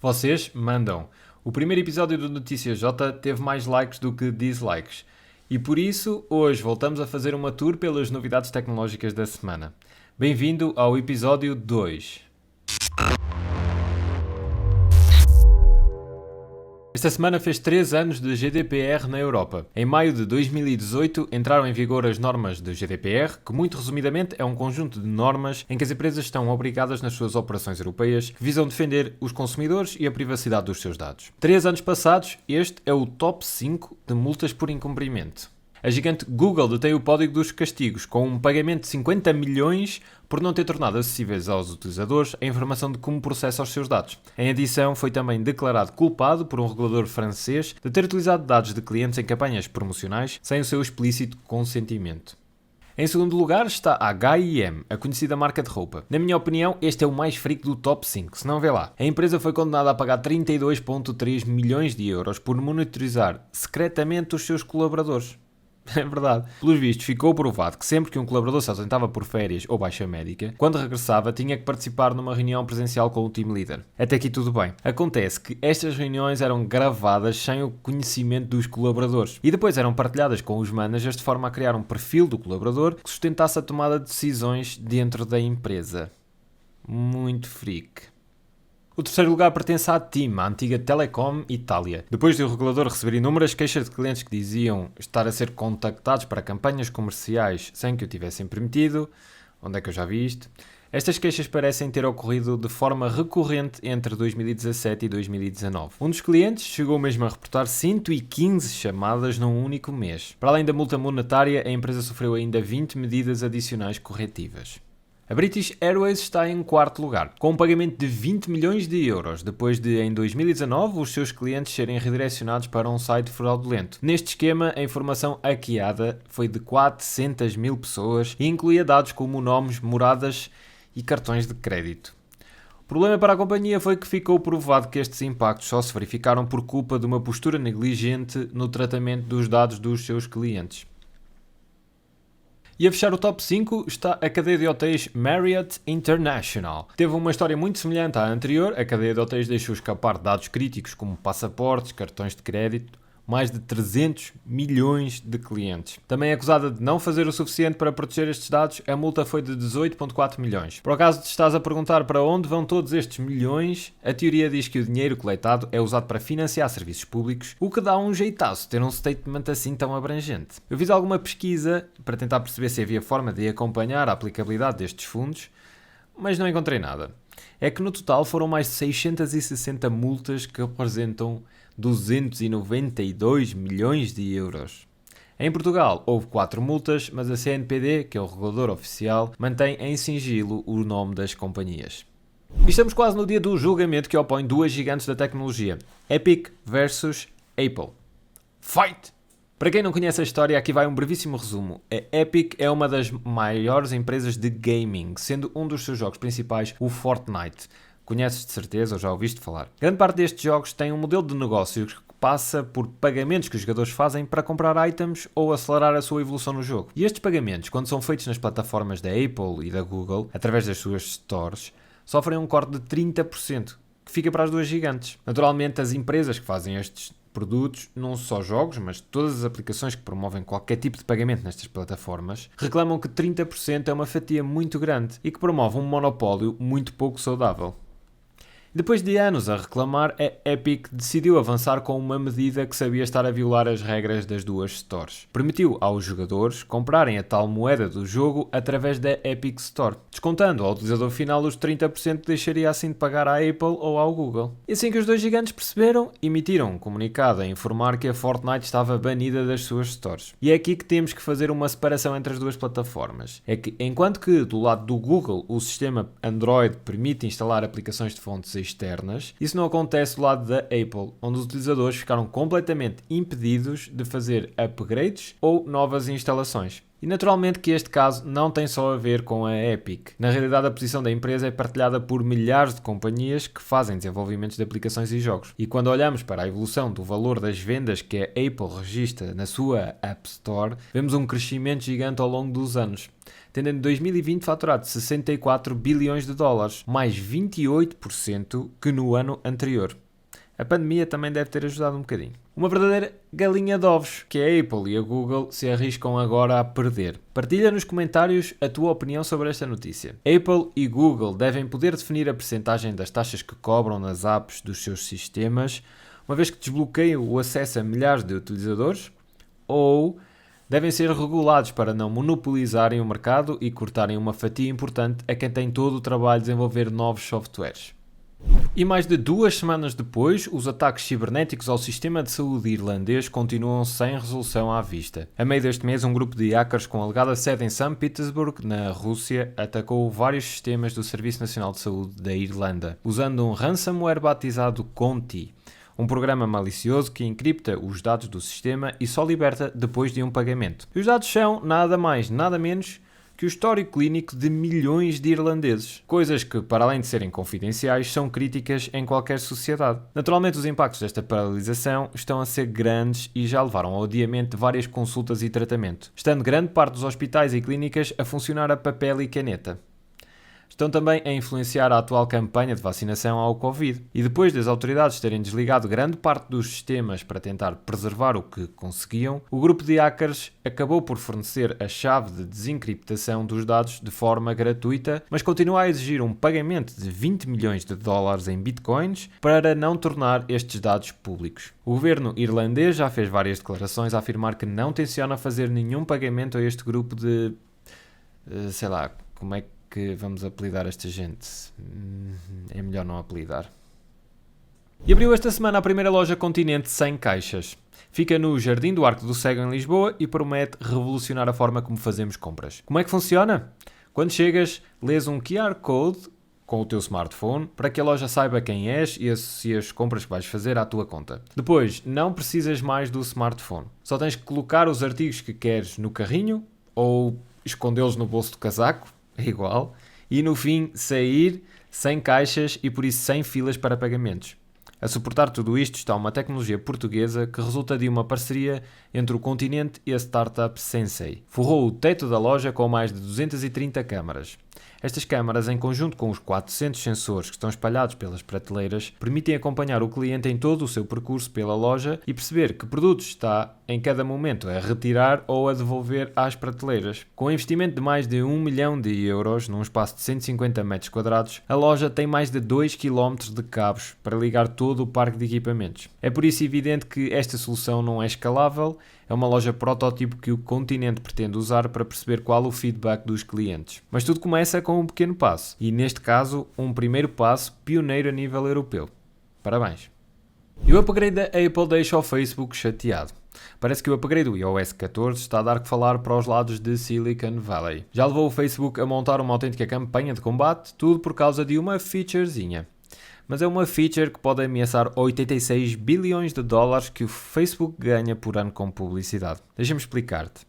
Vocês mandam. O primeiro episódio do Notícias J teve mais likes do que dislikes. E por isso, hoje voltamos a fazer uma tour pelas novidades tecnológicas da semana. Bem-vindo ao episódio 2. Esta semana fez 3 anos de GDPR na Europa. Em maio de 2018 entraram em vigor as normas de GDPR, que muito resumidamente é um conjunto de normas em que as empresas estão obrigadas nas suas operações europeias que visam defender os consumidores e a privacidade dos seus dados. 3 anos passados, este é o top 5 de multas por incumprimento. A gigante Google detém o pódio dos castigos, com um pagamento de 50 milhões por não ter tornado acessíveis aos utilizadores a informação de como processa os seus dados. Em adição, foi também declarado culpado por um regulador francês de ter utilizado dados de clientes em campanhas promocionais sem o seu explícito consentimento. Em segundo lugar está a H&M, a conhecida marca de roupa. Na minha opinião, este é o mais freak do top 5, se não vê lá. A empresa foi condenada a pagar 32,3 milhões de euros por monitorizar secretamente os seus colaboradores. É verdade. Pelos vistos, ficou provado que sempre que um colaborador se ausentava por férias ou baixa médica, quando regressava tinha que participar numa reunião presencial com o team leader. Até aqui tudo bem. Acontece que estas reuniões eram gravadas sem o conhecimento dos colaboradores e depois eram partilhadas com os managers de forma a criar um perfil do colaborador que sustentasse a tomada de decisões dentro da empresa. Muito freak. O terceiro lugar pertence à TIM, a antiga Telecom Itália. Depois de o regulador receber inúmeras queixas de clientes que diziam estar a ser contactados para campanhas comerciais sem que o tivessem permitido, onde é que eu já vi isto? Estas queixas parecem ter ocorrido de forma recorrente entre 2017 e 2019. Um dos clientes chegou mesmo a reportar 115 chamadas num único mês. Para além da multa monetária, a empresa sofreu ainda 20 medidas adicionais corretivas. A British Airways está em quarto lugar, com um pagamento de 20 milhões de euros, depois de, em 2019, os seus clientes serem redirecionados para um site fraudulento. Neste esquema, a informação hackeada foi de 400 mil pessoas e incluía dados como nomes, moradas e cartões de crédito. O problema para a companhia foi que ficou provado que estes impactos só se verificaram por culpa de uma postura negligente no tratamento dos dados dos seus clientes. E a fechar o top 5 está a cadeia de hotéis Marriott International. Teve uma história muito semelhante à anterior. A cadeia de hotéis deixou escapar dados críticos como passaportes, cartões de crédito, mais de 300 milhões de clientes. Também acusada de não fazer o suficiente para proteger estes dados, a multa foi de 18,4 milhões. Por acaso te estás a perguntar para onde vão todos estes milhões, a teoria diz que o dinheiro coletado é usado para financiar serviços públicos, o que dá um jeitaço ter um statement assim tão abrangente. Eu fiz alguma pesquisa para tentar perceber se havia forma de acompanhar a aplicabilidade destes fundos, mas não encontrei nada. É que no total foram mais de 660 multas que representam 292 milhões de euros. Em Portugal houve 4 multas, mas a CNPD, que é o regulador oficial, mantém em sigilo o nome das companhias. E estamos quase no dia do julgamento que opõe duas gigantes da tecnologia, Epic versus Apple. Fight! Para quem não conhece a história, aqui vai um brevíssimo resumo. A Epic é uma das maiores empresas de gaming, sendo um dos seus jogos principais o Fortnite. Conheces de certeza ou já ouviste falar. Grande parte destes jogos tem um modelo de negócios que passa por pagamentos que os jogadores fazem para comprar items ou acelerar a sua evolução no jogo. E estes pagamentos, quando são feitos nas plataformas da Apple e da Google, através das suas stores, sofrem um corte de 30%, que fica para as duas gigantes. Naturalmente, as empresas que fazem estes produtos, não só jogos, mas todas as aplicações que promovem qualquer tipo de pagamento nestas plataformas, reclamam que 30% é uma fatia muito grande e que promove um monopólio muito pouco saudável. Depois de anos a reclamar, a Epic decidiu avançar com uma medida que sabia estar a violar as regras das duas stores. Permitiu aos jogadores comprarem a tal moeda do jogo através da Epic Store, descontando ao utilizador final os 30% que deixaria assim de pagar à Apple ou ao Google. E assim que os dois gigantes perceberam, emitiram um comunicado a informar que a Fortnite estava banida das suas stores. E é aqui que temos que fazer uma separação entre as duas plataformas. É que enquanto que do lado do Google o sistema Android permite instalar aplicações de fontes externas, isso não acontece do lado da Apple, onde os utilizadores ficaram completamente impedidos de fazer upgrades ou novas instalações. E naturalmente que este caso não tem só a ver com a Epic. Na realidade, a posição da empresa é partilhada por milhares de companhias que fazem desenvolvimentos de aplicações e jogos. E quando olhamos para a evolução do valor das vendas que a Apple registra na sua App Store, vemos um crescimento gigante ao longo dos anos. tendo em 2020 faturado 64 bilhões de dólares, mais 28% que no ano anterior. A pandemia também deve ter ajudado um bocadinho. Uma verdadeira galinha de ovos, que a Apple e a Google se arriscam agora a perder. Partilha nos comentários a tua opinião sobre esta notícia. Apple e Google devem poder definir a percentagem das taxas que cobram nas apps dos seus sistemas, uma vez que desbloqueiam o acesso a milhares de utilizadores, ou devem ser regulados para não monopolizarem o mercado e cortarem uma fatia importante a quem tem todo o trabalho de desenvolver novos softwares. E mais de 2 semanas depois, os ataques cibernéticos ao sistema de saúde irlandês continuam sem resolução à vista. A meio deste mês, um grupo de hackers com alegada sede em São Petersburgo, na Rússia, atacou vários sistemas do Serviço Nacional de Saúde da Irlanda, usando um ransomware batizado Conti, um programa malicioso que encripta os dados do sistema e só liberta depois de um pagamento. Os dados são nada mais, nada menos que o histórico clínico de milhões de irlandeses. Coisas que, para além de serem confidenciais, são críticas em qualquer sociedade. Naturalmente, os impactos desta paralisação estão a ser grandes e já levaram ao adiamento de várias consultas e tratamento, estando grande parte dos hospitais e clínicas a funcionar a papel e caneta. Estão também a influenciar a atual campanha de vacinação ao Covid. E depois das autoridades terem desligado grande parte dos sistemas para tentar preservar o que conseguiam, o grupo de hackers acabou por fornecer a chave de desencriptação dos dados de forma gratuita, mas continua a exigir um pagamento de 20 milhões de dólares em bitcoins para não tornar estes dados públicos. O governo irlandês já fez várias declarações a afirmar que não tenciona fazer nenhum pagamento a este grupo de... sei lá, como é que vamos apelidar esta gente? É melhor não apelidar. E abriu esta semana a primeira loja Continente sem caixas. Fica no Jardim do Arco do Cego em Lisboa e promete revolucionar a forma como fazemos compras. Como é que funciona? Quando chegas, lês um QR Code com o teu smartphone para que a loja saiba quem és e associe as compras que vais fazer à tua conta. Depois, não precisas mais do smartphone. Só tens que colocar os artigos que queres no carrinho ou escondê-los no bolso do casaco, é igual, e no fim sair sem caixas e por isso sem filas para pagamentos. A suportar tudo isto está uma tecnologia portuguesa que resulta de uma parceria entre o Continente e a startup Sensei. Forrou o teto da loja com mais de 230 câmaras. Estas câmaras, em conjunto com os 400 sensores que estão espalhados pelas prateleiras, permitem acompanhar o cliente em todo o seu percurso pela loja e perceber que produtos está em cada momento a retirar ou a devolver às prateleiras. Com um investimento de mais de 1 milhão de euros num espaço de 150 metros quadrados, a loja tem mais de 2 km de cabos para ligar todo o parque de equipamentos. É por isso evidente que esta solução não é escalável. É uma loja protótipo que o Continente pretende usar para perceber qual o feedback dos clientes. Mas tudo começa com um pequeno passo, e neste caso, um primeiro passo pioneiro a nível europeu. Parabéns! E o upgrade da Apple deixa o Facebook chateado. Parece que o upgrade do iOS 14 está a dar que falar para os lados de Silicon Valley. Já levou o Facebook a montar uma autêntica campanha de combate, tudo por causa de uma featurezinha. Mas é uma feature que pode ameaçar 86 bilhões de dólares que o Facebook ganha por ano com publicidade. Deixa-me explicar-te.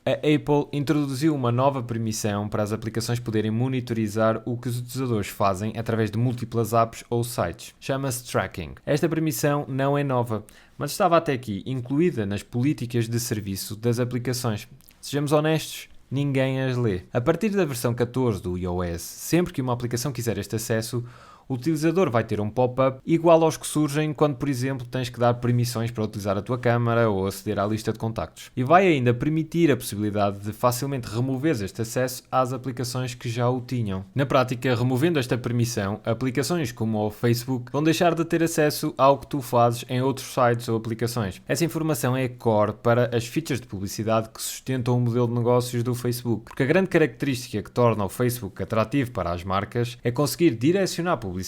A Apple introduziu uma nova permissão para as aplicações poderem monitorizar o que os utilizadores fazem através de múltiplas apps ou sites. Chama-se Tracking. Esta permissão não é nova, mas estava até aqui incluída nas políticas de serviço das aplicações. Sejamos honestos, ninguém as lê. A partir da versão 14 do iOS, sempre que uma aplicação quiser este acesso, o utilizador vai ter um pop-up igual aos que surgem quando, por exemplo, tens que dar permissões para utilizar a tua câmara ou aceder à lista de contactos. E vai ainda permitir a possibilidade de facilmente removeres este acesso às aplicações que já o tinham. Na prática, removendo esta permissão, aplicações como o Facebook vão deixar de ter acesso ao que tu fazes em outros sites ou aplicações. Essa informação é core para as features de publicidade que sustentam o modelo de negócios do Facebook. Porque a grande característica que torna o Facebook atrativo para as marcas é conseguir direcionar a publicidade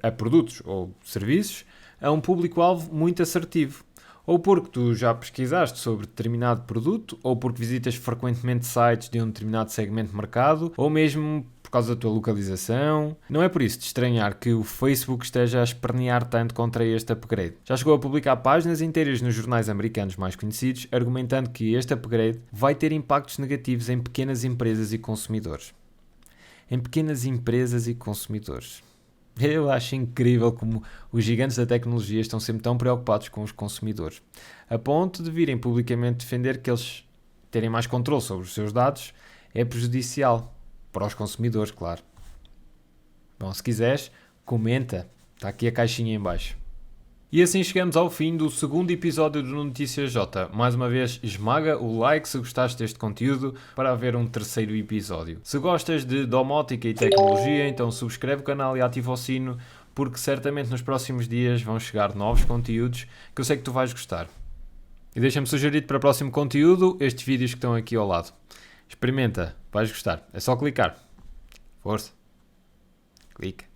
a produtos ou serviços a um público-alvo muito assertivo. Ou porque tu já pesquisaste sobre determinado produto, ou porque visitas frequentemente sites de um determinado segmento de mercado, ou mesmo por causa da tua localização. Não é por isso de estranhar que o Facebook esteja a espernear tanto contra este upgrade. Já chegou a publicar páginas inteiras nos jornais americanos mais conhecidos, argumentando que este upgrade vai ter impactos negativos em pequenas empresas e consumidores. Em pequenas empresas e consumidores. Eu acho incrível como os gigantes da tecnologia estão sempre tão preocupados com os consumidores, a ponto de virem publicamente defender que eles terem mais controle sobre os seus dados é prejudicial para os consumidores, claro. Bom, se quiseres, comenta. Está aqui a caixinha em baixo. E assim chegamos ao fim do segundo episódio do Notícias J. Mais uma vez, esmaga o like se gostaste deste conteúdo para haver um terceiro episódio. Se gostas de domótica e tecnologia, então subscreve o canal e ativa o sino, porque certamente nos próximos dias vão chegar novos conteúdos que eu sei que tu vais gostar. E deixa-me sugerir para o próximo conteúdo estes vídeos que estão aqui ao lado. Experimenta, vais gostar. É só clicar. Força. Clica.